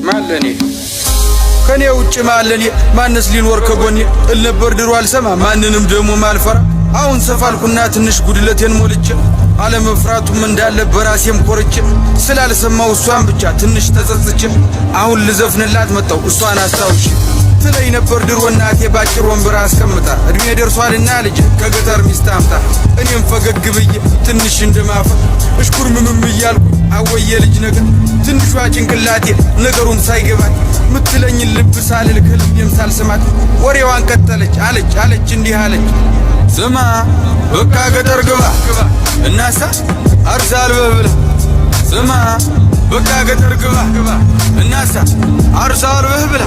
ማለኔ ከኔ ውጭ ማለኔ ማንስ ሊኖር ከጎኔ እልነበር ድሮ አልሰማ ማንንም ደሞ ማልፈራ አሁን ሰፋልኩና ትንሽ ጉድለቴን ሞልቼ አለመፍራቱም እንዳለ በራሴም ኮርቼ ስላልሰማው እሷን ብቻ ትንሽ ተጸጽቼ አሁን ልዘፍንላት መጣው እሷን አስታውሼ ትለይ ነበር ድሮ እናቴ ባጭር ወንበር አስቀምጣ እድሜ ደርሷልና ልጅ ከገጠር ሚስት አምጣ እኔም ፈገግ ብዬ ትንሽ እንደማፈ እሽኩርምም እያልኩ አወየ ልጅ ነገር ትንሿ ጭንቅላቴ ነገሩን ሳይገባት ምትለኝ ልብ ሳልል ከልቤም ሳልሰማት ወሬዋን ቀጠለች አለች እንዲህ አለች ስማ በቃ ገጠር ግባ እናሳ አርሳል በብላ ስማ በቃ ገጠር ግባ እናሳ አርሳል በብላ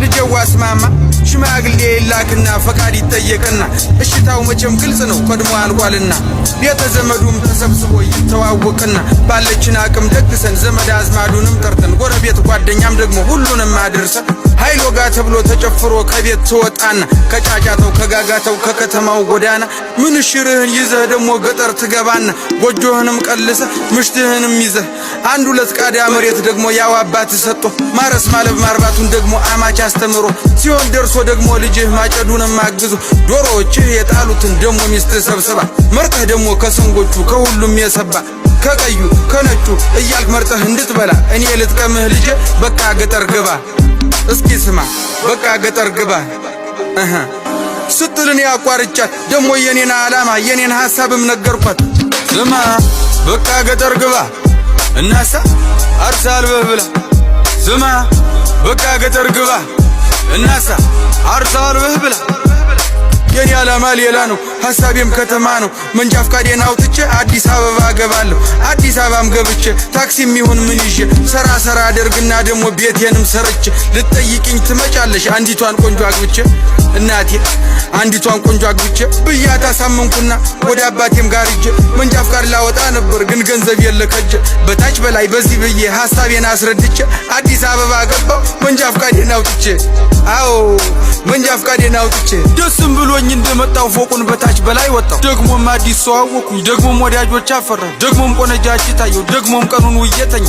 ልጅዋስ ማማ ሽማግሌ ይላክና ፈቃድ ይጠየቅና እሽታው መቼም ግልጽ ነው ቀድሞ አልቋልና ቤተ ዘመዱም ተሰብስቦ ይተዋወቅና ባለችን አቅም ደግሰን ዘመድ አዝማዱንም ጠርተን ጎረቤት ጓደኛም ደግሞ ሁሉንም አድርሰን ኃይል ወጋ ተብሎ ተጨፍሮ ከቤት ተወጣና ከጫጫታው ከጋጋታው ከከተማው ጎዳና ምን ሽርህን ይዘህ ደግሞ ገጠር ትገባና ጎጆህንም ቀልሰ ምሽትህንም ይዘህ አንድ ሁለት ቃዳ መሬት ደግሞ ያው አባት ሰጥቶ ማረስ ማለብ ማርባቱን ደግሞ አማች አስተምሮ ሲሆን ደርሶ ደግሞ ልጅህ ማጨዱንም አግዙ ዶሮዎችህ የጣሉትን ደግሞ ሚስት ሰብስባ መርጠህ ደግሞ ከሰንጎቹ ከሁሉም የሰባ ከቀዩ ከነጩ እያልክ መርጠህ እንድትበላ እኔ ልጥቀምህ ልጄ በቃ ገጠር ግባ እስኪ ስማ በቃ ገጠር ግባ ስትልን ያቋርጫት ደግሞ የኔን ዓላማ የኔን ሐሳብም ነገርኳት ስማ በቃ ገጠር ግባ እናሳ አርሳል በብላ ስማ በቃ ገጠር ግባ እናሳ አርሳል በብላ የኔ ዓላማ ሌላ ነው ሐሳቤም ከተማ ነው መንጃ ፈቃዴን አውጥቼ አዲስ አበባ ገባለሁ አዲስ አበባም ገብቼ ታክሲም ይሁን ምን ይዤ ሰራ አደርግና ደግሞ ቤቴንም ሰርቼ ልትጠይቅኝ ትመጫለሽ አንዲቷን ቆንጆ አግብቼ እናቴ አንዲቷን ቆንጆ አግብቼ ብያት አሳመንኩና ወደ አባቴም ጋር ሂጄ መንጃ ፈቃድ ላወጣ ነበር ግን ገንዘብ የለከጀ በታች በላይ በዚህ ብዬ ሐሳቤን አስረድቼ አዲስ አበባ ገባው መንጃ ፈቃዴን አውጥቼ አዎ መንጃ ፈቃዴን አውጥቼ ደስም ብሎኝ እንደመጣው ፎቁን በታች በላይ ወጣው ደግሞም አዲስ ሰው አወኩኝ ደግሞም ወዳጆች አፈራሁ ደግሞም ቆነጃጅ ታየው ደግሞም ቀኑን ውየተኝ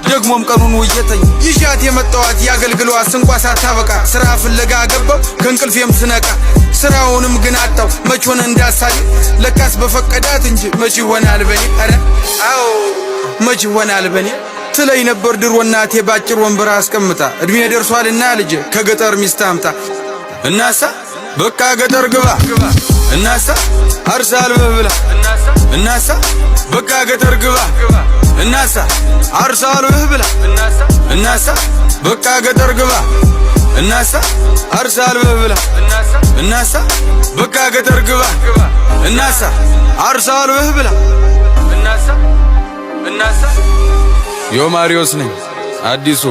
ደግሞም ቀኑን ውየተኝ ይሻት የመጣዋት ያገልግሏት እንኳ ሳታበቃ ስራ ፍለጋ ገባው ከእንቅልፌም ስነቃ ስራውንም ግን አጣው መች ሆነ እንዳሳል ለካስ በፈቀዳት እንጂ መች ይሆናል በኔ አረ አዎ መች ይሆናል በኔ ትለይ ነበር ድሮ እናቴ ባጭር ወንበር አስቀምጣ እድሜ ደርሷልና ልጅ ከገጠር ሚስት አምጣ እናሳ በቃ ገጠር ግባ እናሳ አርሳል በብላ እናሳ በቃ ገጠር ግባ እናሳ አርሳል በብላ እናሳ በቃ ገጠር ግባ እናሳ አርሳል በብላ እናሳ በቃ ገጠር ግባ እናሳ አርሳል በብላ እናሳ ዮ ማሪዮስ ነኝ አዲሱ